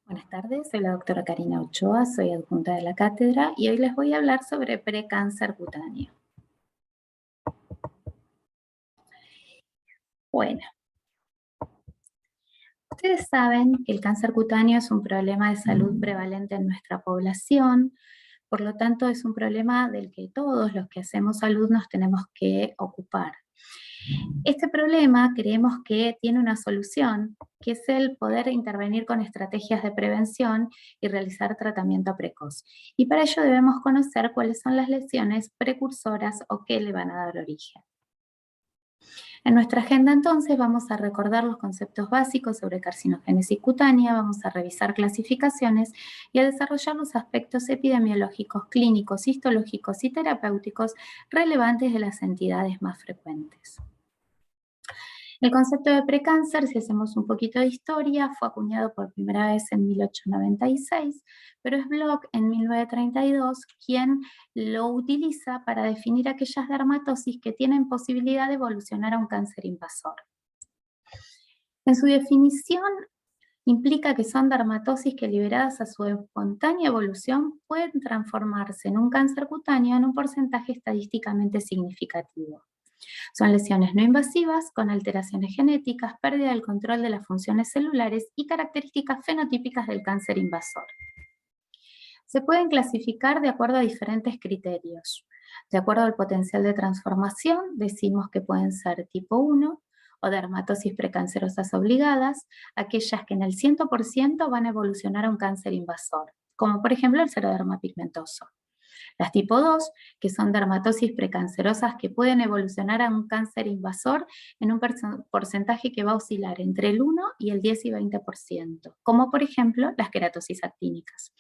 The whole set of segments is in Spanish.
Buenas tardes, soy la doctora Karina Ochoa, soy adjunta de la cátedra y hoy les voy a hablar sobre precáncer cutáneo. Bueno, ustedes saben que el cáncer cutáneo es un problema de salud prevalente en nuestra población, por lo tanto es un problema del que todos los que hacemos salud nos tenemos que ocupar. Este problema creemos que tiene una solución, que es el poder intervenir con estrategias de prevención y realizar tratamiento precoz. Y para ello debemos conocer cuáles son las lesiones precursoras o qué le van a dar origen. En nuestra agenda entonces vamos a recordar los conceptos básicos sobre carcinogénesis cutánea, vamos a revisar clasificaciones y a desarrollar los aspectos epidemiológicos, clínicos, histológicos y terapéuticos relevantes de las entidades más frecuentes. El concepto de precáncer, si hacemos un poquito de historia, fue acuñado por primera vez en 1896, pero es Bloch en 1932 quien lo utiliza para definir aquellas dermatosis que tienen posibilidad de evolucionar a un cáncer invasor. En su definición, implica que son dermatosis que liberadas a su espontánea evolución pueden transformarse en un cáncer cutáneo en un porcentaje estadísticamente significativo. Son lesiones no invasivas con alteraciones genéticas, pérdida del control de las funciones celulares y características fenotípicas del cáncer invasor. Se pueden clasificar de acuerdo a diferentes criterios. De acuerdo al potencial de transformación, decimos que pueden ser tipo 1 o dermatosis precancerosas obligadas, aquellas que en el 100% van a evolucionar a un cáncer invasor, como por ejemplo el xeroderma pigmentoso. Las tipo 2, que son dermatosis precancerosas que pueden evolucionar a un cáncer invasor en un porcentaje que va a oscilar entre el 1 y el 10 y 20%, como por ejemplo las queratosis actínicas.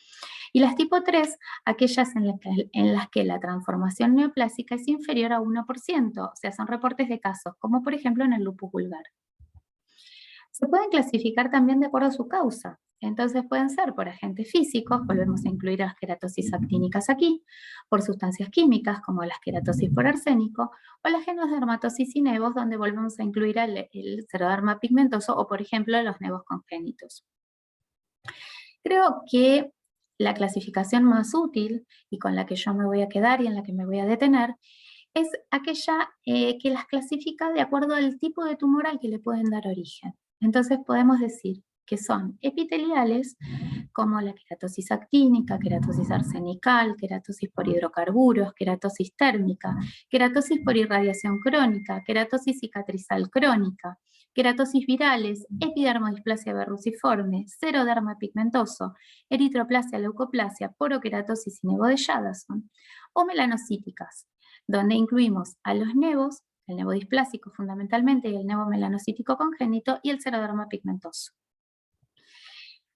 Y las tipo 3, aquellas en las que la transformación neoplásica es inferior a 1%, o sea, son reportes de casos, como por ejemplo en el lupus vulgar. Se pueden clasificar también de acuerdo a su causa. Entonces pueden ser por agentes físicos, volvemos a incluir las queratosis actínicas aquí, por sustancias químicas como las queratosis por arsénico, o las genodermatosis y nevos, donde volvemos a incluir el xeroderma pigmentoso o por ejemplo los nevos congénitos. Creo que la clasificación más útil y con la que yo me voy a quedar y en la que me voy a detener es aquella que las clasifica de acuerdo al tipo de tumor al que le pueden dar origen. Entonces podemos decir que son epiteliales, como la queratosis actínica, queratosis arsenical, queratosis por hidrocarburos, queratosis térmica, queratosis por irradiación crónica, queratosis cicatrizal crónica, queratosis virales, epidermodisplasia verruciforme, xeroderma pigmentoso, eritroplasia, leucoplasia, poroqueratosis y nevo de Jadasson, o melanocíticas, donde incluimos a los nevos, el nevo displásico fundamentalmente y el nevo melanocítico congénito y el xeroderma pigmentoso.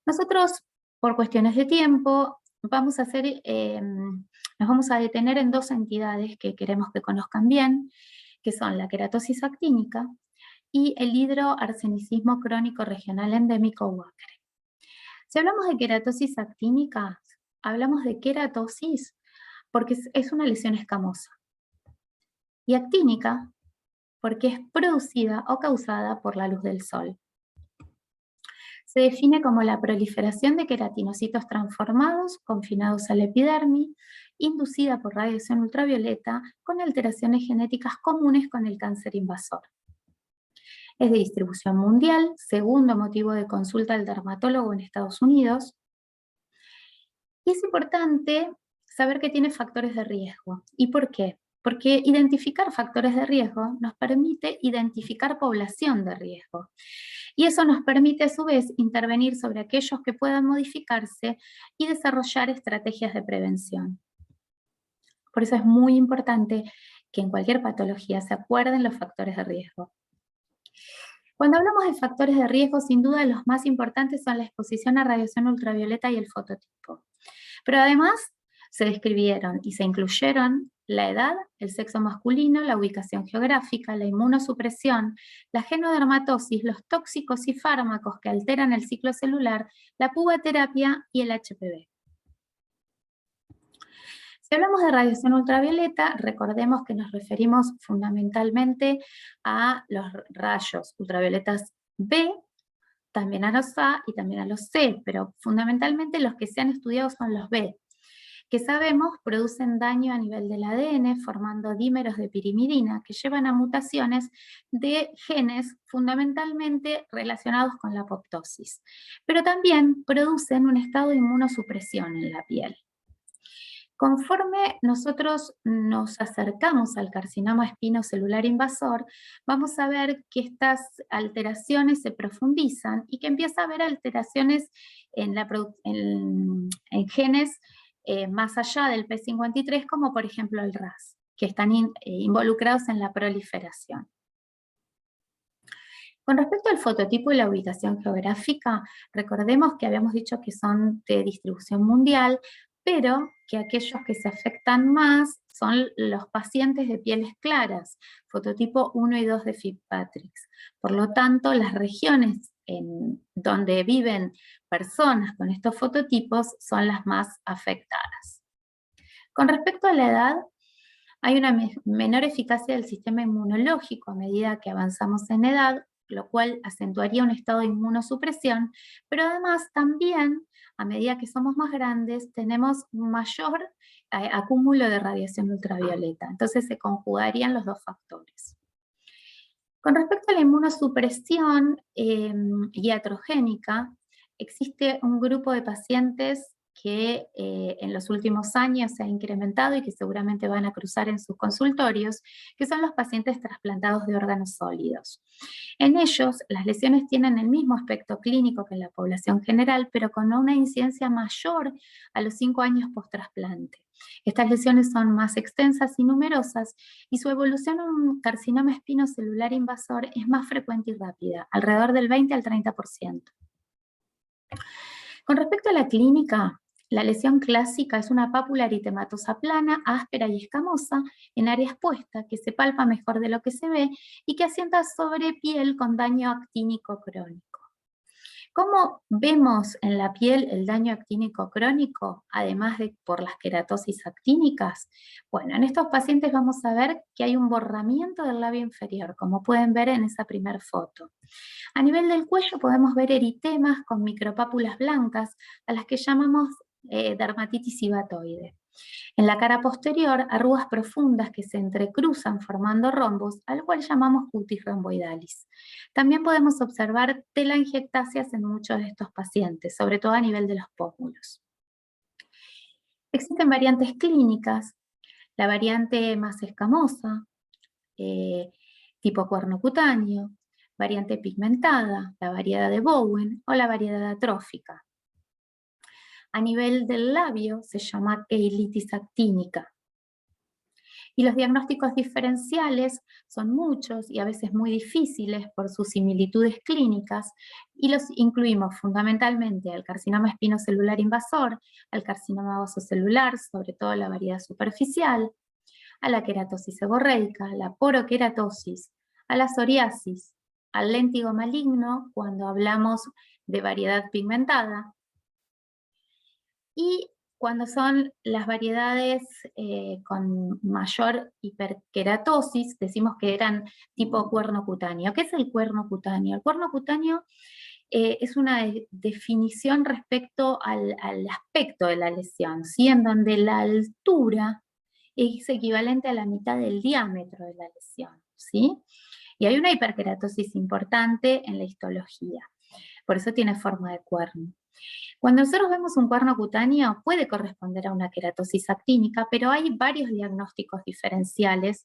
Nosotros, por cuestiones de tiempo, nos vamos a detener en dos entidades que queremos que conozcan bien, que son la queratosis actínica y el hidroarsenicismo crónico regional endémico Huacre. Si hablamos de queratosis actínica, hablamos de queratosis porque es una lesión escamosa. Y actínica porque es producida o causada por la luz del sol. Se define como la proliferación de queratinocitos transformados confinados a la epidermis, inducida por radiación ultravioleta, con alteraciones genéticas comunes con el cáncer invasor. Es de distribución mundial, segundo motivo de consulta al dermatólogo en Estados Unidos. Y es importante saber que tiene factores de riesgo. ¿Y por qué? Porque identificar factores de riesgo nos permite identificar población de riesgo. Y eso nos permite a su vez intervenir sobre aquellos que puedan modificarse y desarrollar estrategias de prevención. Por eso es muy importante que en cualquier patología se acuerden los factores de riesgo. Cuando hablamos de factores de riesgo, sin duda los más importantes son la exposición a radiación ultravioleta y el fototipo. Pero además se describieron y se incluyeron la edad, el sexo masculino, la ubicación geográfica, la inmunosupresión, la genodermatosis, los tóxicos y fármacos que alteran el ciclo celular, la pubaterapia y el HPV. Si hablamos de radiación ultravioleta, recordemos que nos referimos fundamentalmente a los rayos ultravioletas B, también a los A y también a los C, pero fundamentalmente los que se han estudiado son los B, que sabemos producen daño a nivel del ADN formando dímeros de pirimidina que llevan a mutaciones de genes fundamentalmente relacionados con la apoptosis, pero también producen un estado de inmunosupresión en la piel. Conforme nosotros nos acercamos al carcinoma espinocelular invasor, vamos a ver que estas alteraciones se profundizan y que empieza a haber alteraciones en genes más allá del P53, como por ejemplo el RAS, que están involucrados en la proliferación. Con respecto al fototipo y la ubicación geográfica, recordemos que habíamos dicho que son de distribución mundial, pero que aquellos que se afectan más son los pacientes de pieles claras, fototipo 1 y 2 de Fitzpatrick. Por lo tanto, las regiones en donde viven personas con estos fototipos son las más afectadas. Con respecto a la edad, hay una menor eficacia del sistema inmunológico a medida que avanzamos en edad, lo cual acentuaría un estado de inmunosupresión, pero además también, a medida que somos más grandes, tenemos mayor acúmulo de radiación ultravioleta. Entonces se conjugarían los dos factores. Con respecto a la inmunosupresión iatrogénica, existe un grupo de pacientes que en los últimos años se ha incrementado y que seguramente van a cruzar en sus consultorios, que son los pacientes trasplantados de órganos sólidos. En ellos, las lesiones tienen el mismo aspecto clínico que en la población general, pero con una incidencia mayor a los 5 años post-trasplante. Estas lesiones son más extensas y numerosas, y su evolución a un carcinoma espinocelular invasor es más frecuente y rápida, alrededor del 20 al 30%. Con respecto a la clínica, la lesión clásica es una pápula eritematosa plana, áspera y escamosa, en área expuesta, que se palpa mejor de lo que se ve y que asienta sobre piel con daño actínico crónico. ¿Cómo vemos en la piel el daño actínico crónico, además de por las queratosis actínicas? Bueno, en estos pacientes vamos a ver que hay un borramiento del labio inferior, como pueden ver en esa primera foto. A nivel del cuello podemos ver eritemas con micropápulas blancas, a las que llamamos dermatitis hibatoide. En la cara posterior, arrugas profundas que se entrecruzan formando rombos, al cual llamamos cutis romboidalis. También podemos observar telangiectasias en muchos de estos pacientes, sobre todo a nivel de los pómulos. Existen variantes clínicas, la variante más escamosa, tipo cuerno cutáneo, variante pigmentada, la variedad de Bowen o la variedad atrófica. A nivel del labio se llama queilitis actínica. Y los diagnósticos diferenciales son muchos y a veces muy difíciles por sus similitudes clínicas, y los incluimos fundamentalmente al carcinoma espinocelular invasor, al carcinoma vasocelular, sobre todo la variedad superficial, a la queratosis seborreica, a la poroqueratosis, a la psoriasis, al léntigo maligno cuando hablamos de variedad pigmentada, y cuando son las variedades con mayor hiperqueratosis, decimos que eran tipo cuerno cutáneo. ¿Qué es el cuerno cutáneo? El cuerno cutáneo es una definición respecto al aspecto de la lesión, ¿sí? En donde la altura es equivalente a la mitad del diámetro de la lesión, ¿sí? Y hay una hiperqueratosis importante en la histología, por eso tiene forma de cuerno. Cuando nosotros vemos un cuerno cutáneo, puede corresponder a una queratosis actínica, pero hay varios diagnósticos diferenciales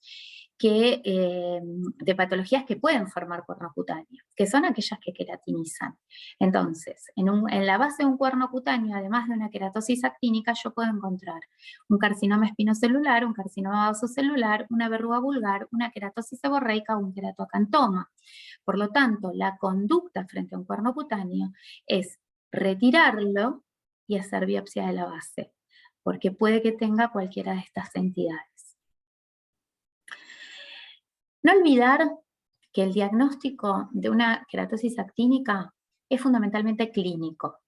de patologías que pueden formar cuerno cutáneo, que son aquellas que queratinizan. Entonces, en la base de un cuerno cutáneo, además de una queratosis actínica, yo puedo encontrar un carcinoma espinocelular, un carcinoma vasocelular, una verruga vulgar, una queratosis seborreica o un queratoacantoma. Por lo tanto, la conducta frente a un cuerno cutáneo es retirarlo y hacer biopsia de la base, porque puede que tenga cualquiera de estas entidades. No olvidar que el diagnóstico de una queratosis actínica es fundamentalmente clínico,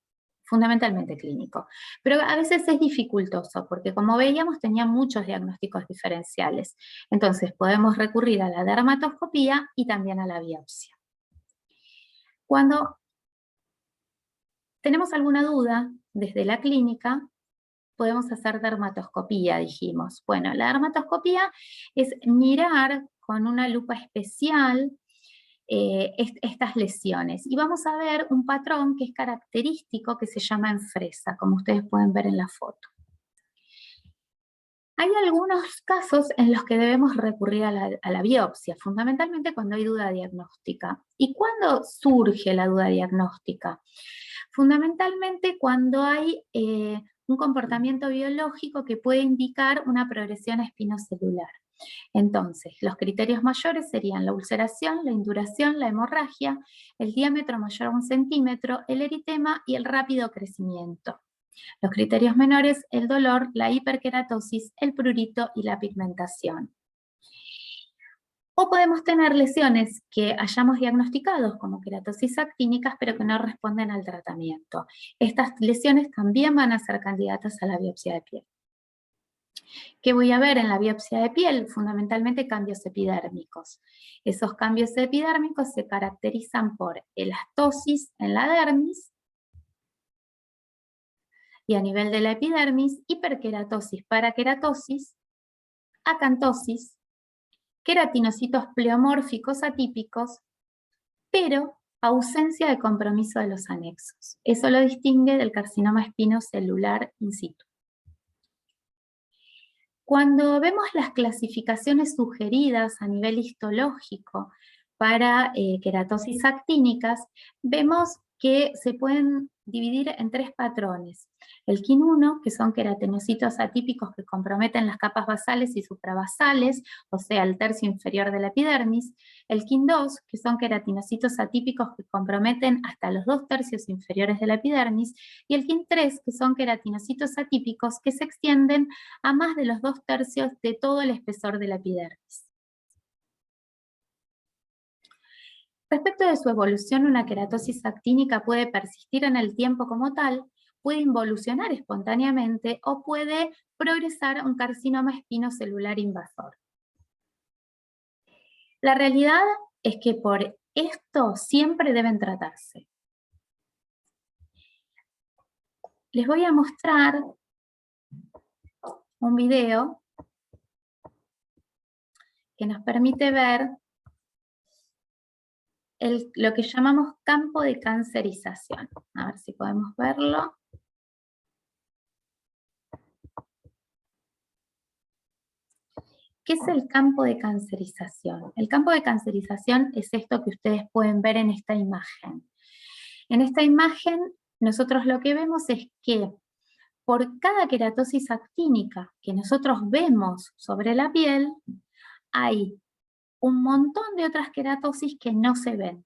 pero a veces es dificultoso, porque como veíamos tenía muchos diagnósticos diferenciales. Entonces podemos recurrir a la dermatoscopía y también a la biopsia. Cuando ¿Tenemos alguna duda? Desde la clínica podemos hacer dermatoscopía, dijimos. Bueno, la dermatoscopía es mirar con una lupa especial estas lesiones. Y vamos a ver un patrón que es característico que se llama en fresa, como ustedes pueden ver en la foto. Hay algunos casos en los que debemos recurrir a la biopsia, fundamentalmente cuando hay duda diagnóstica. ¿Y cuándo surge la duda diagnóstica? Fundamentalmente cuando hay un comportamiento biológico que puede indicar una progresión espinocelular. Entonces, los criterios mayores serían la ulceración, la induración, la hemorragia, el diámetro mayor a 1 centímetro, el eritema y el rápido crecimiento. Los criterios menores, el dolor, la hiperkeratosis, el prurito y la pigmentación. O podemos tener lesiones que hayamos diagnosticado como queratosis actínicas, pero que no responden al tratamiento. Estas lesiones también van a ser candidatas a la biopsia de piel. ¿Qué voy a ver en la biopsia de piel? Fundamentalmente cambios epidérmicos. Esos cambios epidérmicos se caracterizan por elastosis en la dermis, y a nivel de la epidermis, hiperkeratosis, parakeratosis, acantosis, queratinocitos pleomórficos atípicos, pero ausencia de compromiso de los anexos. Eso lo distingue del carcinoma espinocelular in situ. Cuando vemos las clasificaciones sugeridas a nivel histológico para queratosis actínicas, vemos que se pueden dividir en 3 patrones. El KIN1, que son queratinocitos atípicos que comprometen las capas basales y suprabasales, o sea, el tercio inferior de la epidermis. El KIN2, que son queratinocitos atípicos que comprometen hasta los 2 tercios inferiores de la epidermis. Y el KIN3, que son queratinocitos atípicos que se extienden a más de los 2 tercios de todo el espesor de la epidermis. Respecto de su evolución, una queratosis actínica puede persistir en el tiempo como tal, puede involucionar espontáneamente o puede progresar a un carcinoma espinocelular invasor. La realidad es que por esto siempre deben tratarse. Les voy a mostrar un video que nos permite ver lo que llamamos campo de cancerización. A ver si podemos verlo. ¿Qué es el campo de cancerización? El campo de cancerización es esto que ustedes pueden ver en esta imagen. En esta imagen, nosotros lo que vemos es que por cada queratosis actínica que nosotros vemos sobre la piel, hay un montón de otras queratosis que no se ven.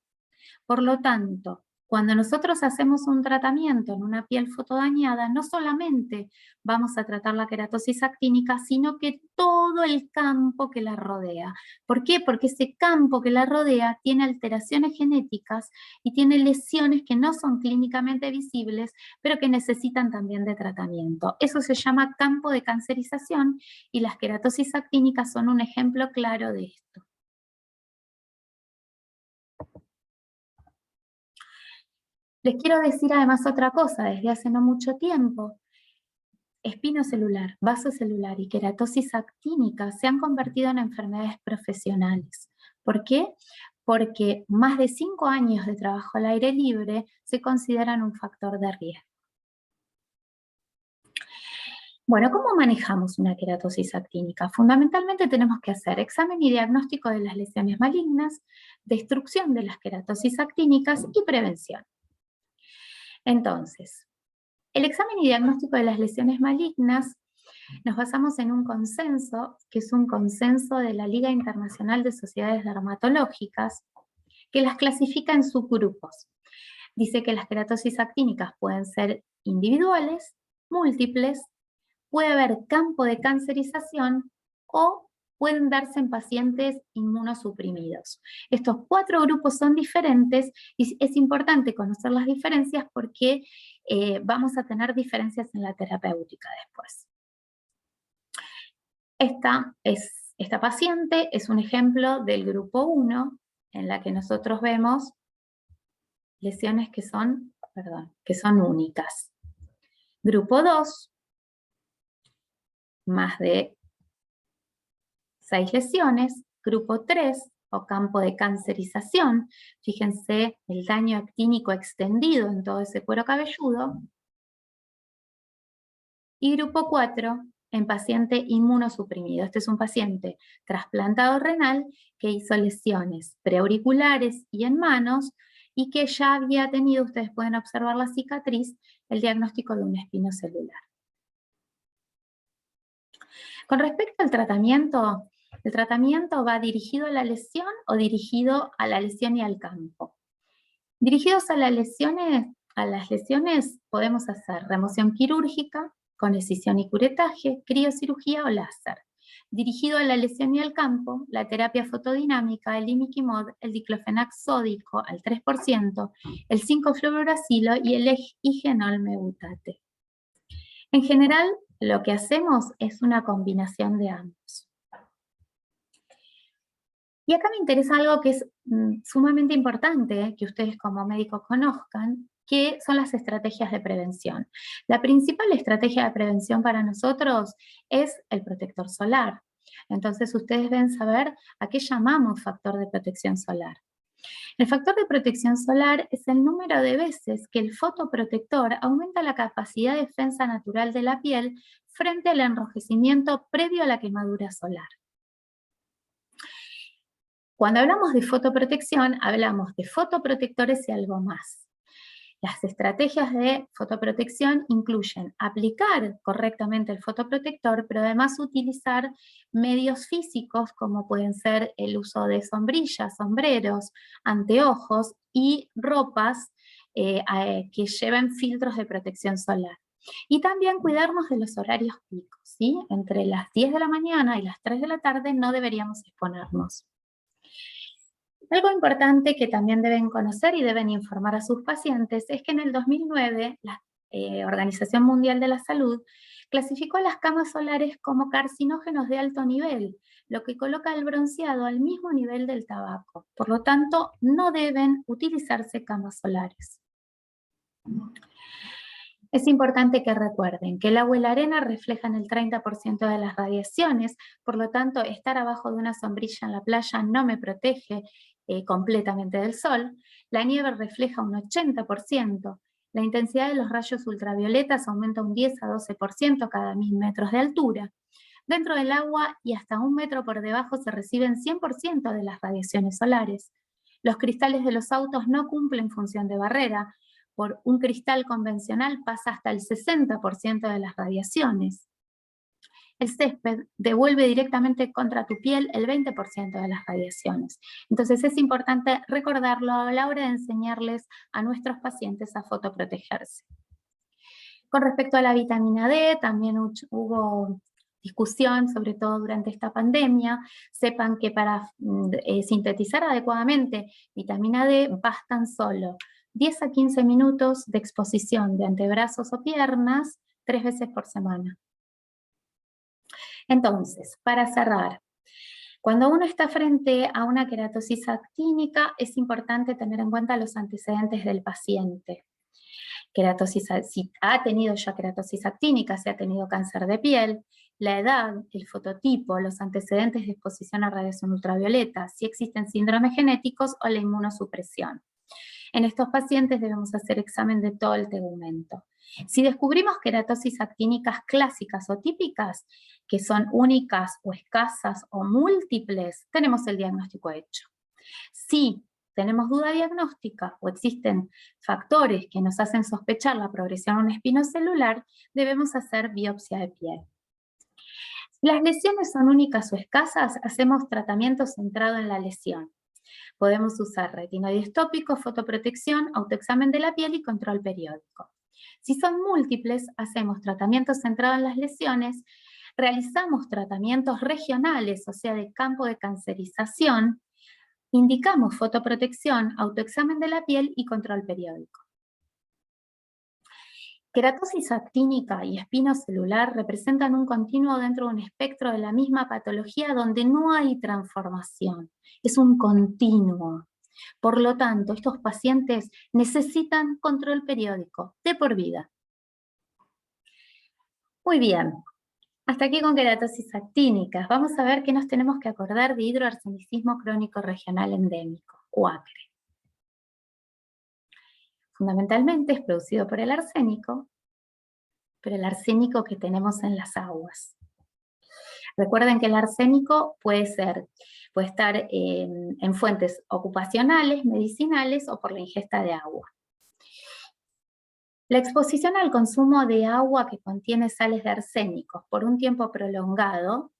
Por lo tanto, cuando nosotros hacemos un tratamiento en una piel fotodañada, no solamente vamos a tratar la queratosis actínica, sino que todo el campo que la rodea. ¿Por qué? Porque ese campo que la rodea tiene alteraciones genéticas y tiene lesiones que no son clínicamente visibles, pero que necesitan también de tratamiento. Eso se llama campo de cancerización y las queratosis actínicas son un ejemplo claro de esto. Les quiero decir además otra cosa, desde hace no mucho tiempo, espinocelular, vasocelular y queratosis actínica se han convertido en enfermedades profesionales. ¿Por qué? Porque más de 5 años de trabajo al aire libre se consideran un factor de riesgo. Bueno, ¿cómo manejamos una queratosis actínica? Fundamentalmente tenemos que hacer examen y diagnóstico de las lesiones malignas, destrucción de las queratosis actínicas y prevención. Entonces, el examen y diagnóstico de las lesiones malignas nos basamos en un consenso, que es un consenso de la Liga Internacional de Sociedades Dermatológicas, que las clasifica en subgrupos. Dice que las queratosis actínicas pueden ser individuales, múltiples, puede haber campo de cancerización o pueden darse en pacientes inmunosuprimidos. Estos 4 grupos son diferentes y es importante conocer las diferencias porque vamos a tener diferencias en la terapéutica después. Esta paciente es un ejemplo del grupo 1, en la que nosotros vemos lesiones que son que son únicas. Grupo 2, más de 6 lesiones. Grupo 3, o campo de cancerización, fíjense el daño actínico extendido en todo ese cuero cabelludo. Y grupo 4, en paciente inmunosuprimido. Este es un paciente trasplantado renal que hizo lesiones preauriculares y en manos y que ya había tenido, ustedes pueden observar la cicatriz, el diagnóstico de un espinocelular. Con respecto al tratamiento, ¿el tratamiento va dirigido a la lesión o dirigido a la lesión y al campo? Dirigidos a las lesiones podemos hacer remoción quirúrgica con escisión y curetaje, criocirugía o láser. Dirigido a la lesión y al campo, la terapia fotodinámica, el imiquimod, el diclofenac sódico al 3%, el 5-fluoracilo y el higenol mebutate. En general, lo que hacemos es una combinación de ambos. Y acá me interesa algo que es sumamente importante, que ustedes como médicos conozcan, que son las estrategias de prevención. La principal estrategia de prevención para nosotros es el protector solar. Entonces ustedes deben saber a qué llamamos factor de protección solar. El factor de protección solar es el número de veces que el fotoprotector aumenta la capacidad de defensa natural de la piel frente al enrojecimiento previo a la quemadura solar. Cuando hablamos de fotoprotección, hablamos de fotoprotectores y algo más. Las estrategias de fotoprotección incluyen aplicar correctamente el fotoprotector, pero además utilizar medios físicos como pueden ser el uso de sombrillas, sombreros, anteojos y ropas que lleven filtros de protección solar. Y también cuidarnos de los horarios picos, ¿sí? Entre las 10 de la mañana y las 3 de la tarde no deberíamos exponernos. Algo importante que también deben conocer y deben informar a sus pacientes es que en el 2009 la Organización Mundial de la Salud clasificó las camas solares como carcinógenos de alto nivel, lo que coloca el bronceado al mismo nivel del tabaco. Por lo tanto, no deben utilizarse camas solares. Es importante que recuerden que el agua y la arena reflejan el 30% de las radiaciones, por lo tanto, estar abajo de una sombrilla en la playa no me protege completamente del sol. La nieve refleja un 80%. La intensidad de los rayos ultravioletas aumenta un 10 a 12% cada 1000 metros de altura. Dentro del agua y hasta 1 metro por debajo se reciben 100% de las radiaciones solares. Los cristales de los autos no cumplen función de barrera. Por un cristal convencional pasa hasta el 60% de las radiaciones. El césped devuelve directamente contra tu piel el 20% de las radiaciones. Entonces es importante recordarlo a la hora de enseñarles a nuestros pacientes a fotoprotegerse. Con respecto a la vitamina D, también hubo discusión, sobre todo durante esta pandemia. Sepan que para sintetizar adecuadamente vitamina D bastan solo 10 a 15 minutos de exposición de antebrazos o piernas 3 veces por semana. Entonces, para cerrar, cuando uno está frente a una queratosis actínica, es importante tener en cuenta los antecedentes del paciente. Si ha tenido ya queratosis actínica, si ha tenido cáncer de piel, la edad, el fototipo, los antecedentes de exposición a radiación ultravioleta, si existen síndromes genéticos o la inmunosupresión. En estos pacientes debemos hacer examen de todo el tegumento. Si descubrimos queratosis actínicas clásicas o típicas, que son únicas o escasas o múltiples, tenemos el diagnóstico hecho. Si tenemos duda diagnóstica o existen factores que nos hacen sospechar la progresión a un espinocelular, debemos hacer biopsia de piel. Si las lesiones son únicas o escasas, hacemos tratamiento centrado en la lesión. Podemos usar retinoides tópicos, fotoprotección, autoexamen de la piel y control periódico. Si son múltiples, hacemos tratamiento centrado en las lesiones, realizamos tratamientos regionales, o sea, de campo de cancerización, indicamos fotoprotección, autoexamen de la piel y control periódico. Queratosis actínica y espinocelular representan un continuo dentro de un espectro de la misma patología donde no hay transformación, es un continuo. Por lo tanto, estos pacientes necesitan control periódico, de por vida. Muy bien, hasta aquí con queratosis actínicas. Vamos a ver qué nos tenemos que acordar de hidroarsenicismo crónico regional endémico, HUACRE. Fundamentalmente es producido por el arsénico, pero el arsénico que tenemos en las aguas. Recuerden que el arsénico puede estar en fuentes ocupacionales, medicinales o por la ingesta de agua. La exposición al consumo de agua que contiene sales de arsénico por un tiempo prolongado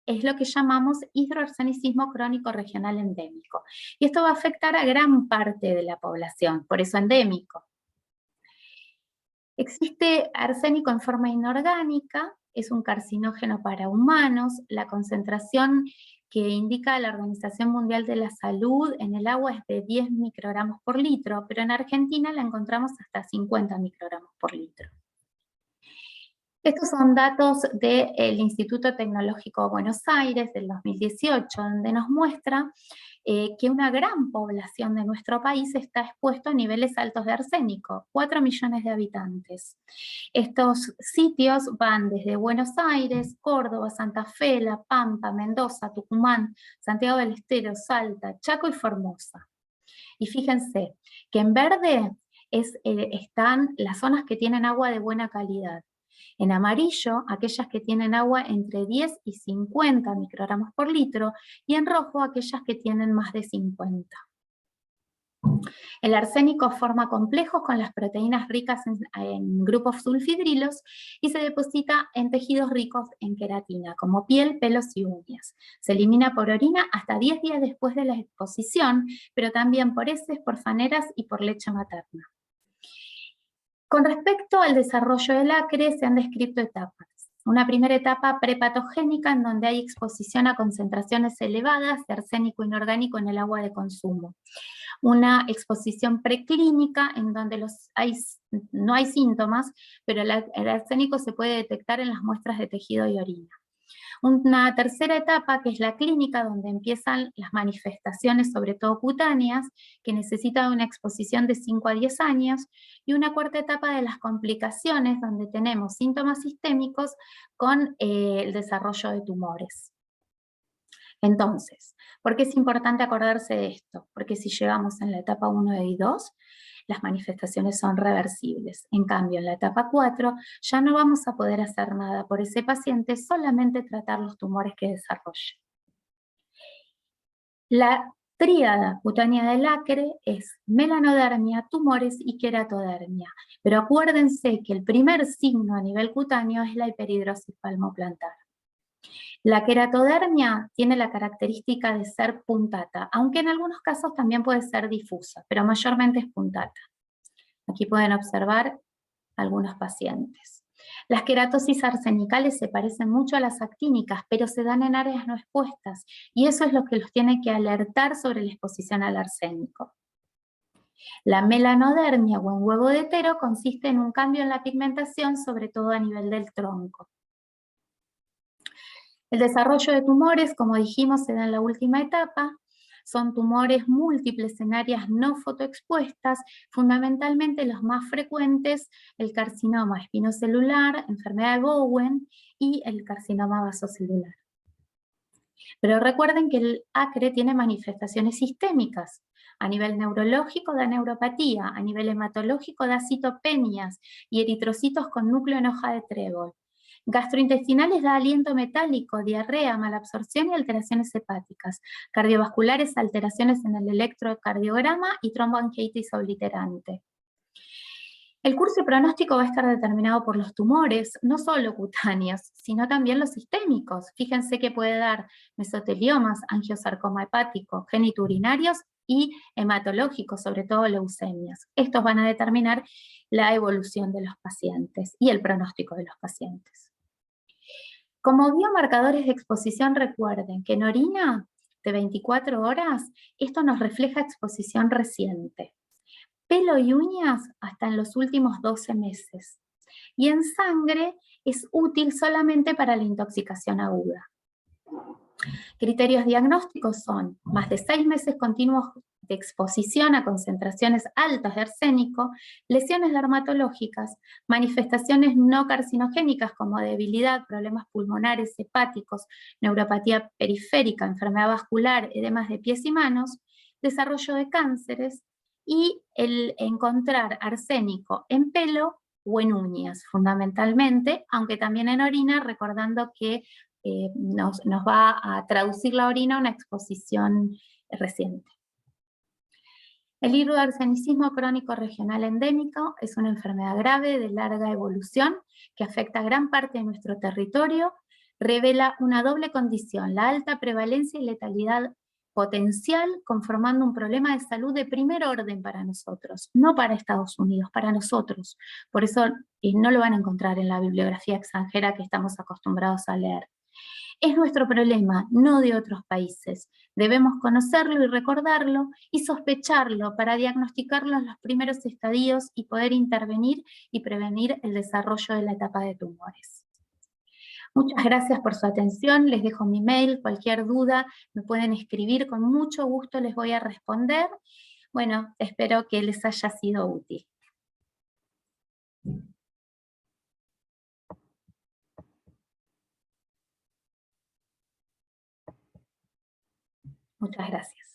es lo que llamamos hidroarsenicismo crónico regional endémico. Y esto va a afectar a gran parte de la población, por eso endémico. Existe arsénico en forma inorgánica, es un carcinógeno para humanos, la concentración que indica la Organización Mundial de la Salud en el agua es de 10 microgramos por litro, pero en Argentina la encontramos hasta 50 microgramos por litro. Estos son datos del Instituto Tecnológico de Buenos Aires del 2018, donde nos muestra que una gran población de nuestro país está expuesto a niveles altos de arsénico, 4 millones de habitantes. Estos sitios van desde Buenos Aires, Córdoba, Santa Fe, La Pampa, Mendoza, Tucumán, Santiago del Estero, Salta, Chaco y Formosa. Y fíjense que en verde están las zonas que tienen agua de buena calidad. En amarillo, aquellas que tienen agua entre 10 y 50 microgramos por litro, y en rojo, aquellas que tienen más de 50. El arsénico forma complejos con las proteínas ricas en grupos sulfidrilos y se deposita en tejidos ricos en queratina, como piel, pelos y uñas. Se elimina por orina hasta 10 días después de la exposición, pero también por heces, por faneras y por leche materna. Con respecto al desarrollo del acre, se han descrito etapas. Una primera etapa prepatogénica en donde hay exposición a concentraciones elevadas de arsénico inorgánico en el agua de consumo. Una exposición preclínica en donde no hay síntomas, pero el arsénico se puede detectar en las muestras de tejido y orina. Una tercera etapa, que es la clínica, donde empiezan las manifestaciones, sobre todo cutáneas, que necesitan una exposición de 5 a 10 años, y una cuarta etapa de las complicaciones, donde tenemos síntomas sistémicos con el desarrollo de tumores. Entonces, ¿por qué es importante acordarse de esto? Porque si llegamos en la etapa 1 y 2, las manifestaciones son reversibles. En cambio, en la etapa 4 ya no vamos a poder hacer nada por ese paciente, solamente tratar los tumores que desarrolle. La tríada cutánea del acre es melanodermia, tumores y queratodermia. Pero acuérdense que el primer signo a nivel cutáneo es la hiperhidrosis palmoplantar. La queratodermia tiene la característica de ser puntata, aunque en algunos casos también puede ser difusa, pero mayormente es puntata. Aquí pueden observar algunos pacientes. Las queratosis arsenicales se parecen mucho a las actínicas, pero se dan en áreas no expuestas, y eso es lo que los tiene que alertar sobre la exposición al arsénico. La melanodermia o en huevo de tero consiste en un cambio en la pigmentación, sobre todo a nivel del tronco. El desarrollo de tumores, como dijimos, se da en la última etapa. Son tumores múltiples en áreas no fotoexpuestas, fundamentalmente los más frecuentes, el carcinoma espinocelular, enfermedad de Bowen y el carcinoma vasocelular. Pero recuerden que el acre tiene manifestaciones sistémicas. A nivel neurológico da neuropatía, a nivel hematológico da citopenias y eritrocitos con núcleo en hoja de trébol. Gastrointestinales da aliento metálico, diarrea, malabsorción y alteraciones hepáticas. Cardiovasculares, alteraciones en el electrocardiograma y tromboangiitis obliterante. El curso y pronóstico va a estar determinado por los tumores, no solo cutáneos, sino también los sistémicos. Fíjense que puede dar mesoteliomas, angiosarcoma hepático, geniturinarios y hematológicos, sobre todo leucemias. Estos van a determinar la evolución de los pacientes y el pronóstico de los pacientes. Como biomarcadores de exposición, recuerden que en orina de 24 horas, esto nos refleja exposición reciente. Pelo y uñas hasta en los últimos 12 meses. Y en sangre es útil solamente para la intoxicación aguda. Criterios diagnósticos son más de 6 meses continuos de exposición a concentraciones altas de arsénico, lesiones dermatológicas, manifestaciones no carcinogénicas como debilidad, problemas pulmonares, hepáticos, neuropatía periférica, enfermedad vascular, edemas de pies y manos, desarrollo de cánceres y el encontrar arsénico en pelo o en uñas, fundamentalmente, aunque también en orina, recordando que nos va a traducir la orina a una exposición reciente. El hidroarsenicismo crónico regional endémico es una enfermedad grave de larga evolución que afecta a gran parte de nuestro territorio. Revela una doble condición, la alta prevalencia y letalidad potencial, conformando un problema de salud de primer orden para nosotros, no para Estados Unidos, para nosotros. Por eso no lo van a encontrar en la bibliografía extranjera que estamos acostumbrados a leer. Es nuestro problema, no de otros países. Debemos conocerlo y recordarlo y sospecharlo para diagnosticarlo en los primeros estadios y poder intervenir y prevenir el desarrollo de la etapa de tumores. Muchas gracias por su atención, les dejo mi mail, cualquier duda me pueden escribir, con mucho gusto les voy a responder. Bueno, espero que les haya sido útil. Muchas gracias.